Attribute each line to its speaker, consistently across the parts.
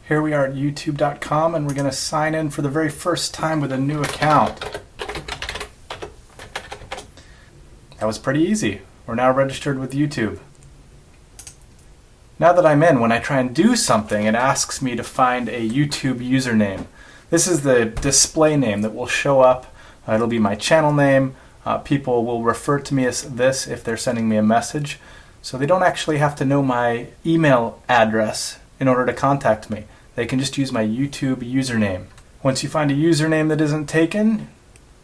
Speaker 1: Here we are at YouTube.com and we're going to sign in for the very first time with a new account. That was pretty easy. We're now registered with YouTube. Now that I'm in, when I try and do something, it asks me to find a YouTube username. This is the display name that will show up. It'll be my channel name. People will refer to me as this if they're sending me a message. So they don't actually have to know my email address in order to contact me. They can just use my YouTube username. Once you find a username that isn't taken,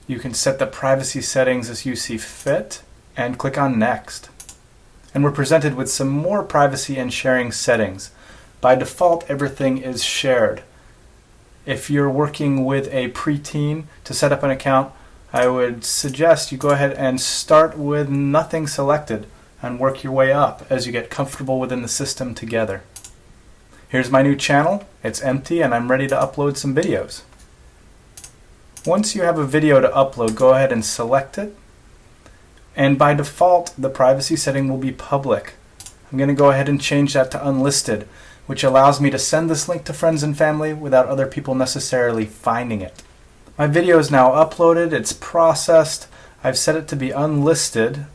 Speaker 1: you can set the privacy settings as you see fit and click on Next. And we're presented with some more privacy and sharing settings. By default, everything is shared. If you're working with a preteen to set up an account, I would suggest you go ahead and start with nothing selected and work your way up as you get comfortable within the system together. Here's my new channel. It's empty and I'm ready to upload some videos. Once you have a video to upload, go ahead and select it. And by default, the privacy setting will be public. I'm going to go ahead and change that to unlisted, which allows me to send this link to friends and family without other people necessarily finding it. My video is now uploaded, it's processed. I've set it to be unlisted.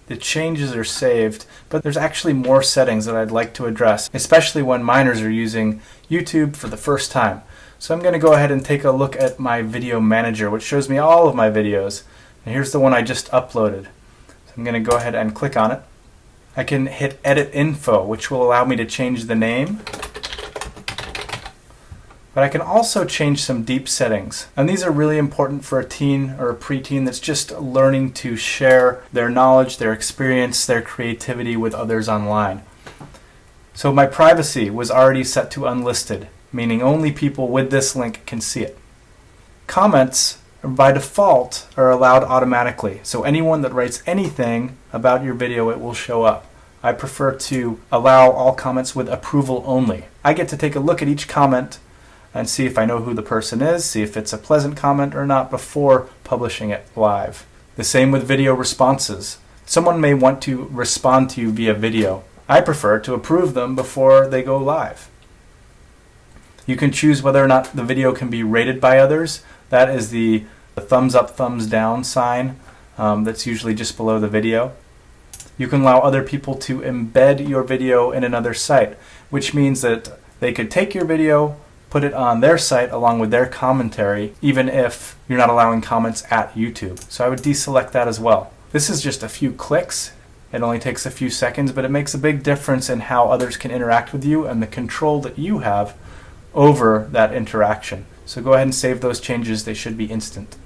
Speaker 1: The changes are saved, but there's actually more settings that I'd like to address, especially when minors are using YouTube for the first time. So I'm going to go ahead and take a look at my video manager, which shows me all of my videos. And here's the one I just uploaded. So I'm going to go ahead and click on it. I can hit Edit Info, which will allow me to change the name. But I can also change some deep settings. And these are really important for a teen or a preteen that's just learning to share their knowledge, their experience, their creativity with others online. So my privacy was already set to unlisted, meaning only people with this link can see it. Comments, by default, are allowed automatically. So anyone that writes anything about your video, it will show up. I prefer to allow all comments with approval only. I get to take a look at each comment and see if I know who the person is, see if it's a pleasant comment or not before publishing it live. The same with video responses. Someone may want to respond to you via video. I prefer to approve them before they go live. You can choose whether or not the video can be rated by others. That is the thumbs up, thumbs down sign that's usually just below the video. You can allow other people to embed your video in another site, which means that they could take your video, put it on their site along with their commentary, even if you're not allowing comments at YouTube. So I would deselect that as well. This is just a few clicks. It only takes a few seconds, but it makes a big difference in how others can interact with you and the control that you have over that interaction. So go ahead and save those changes. They should be instant.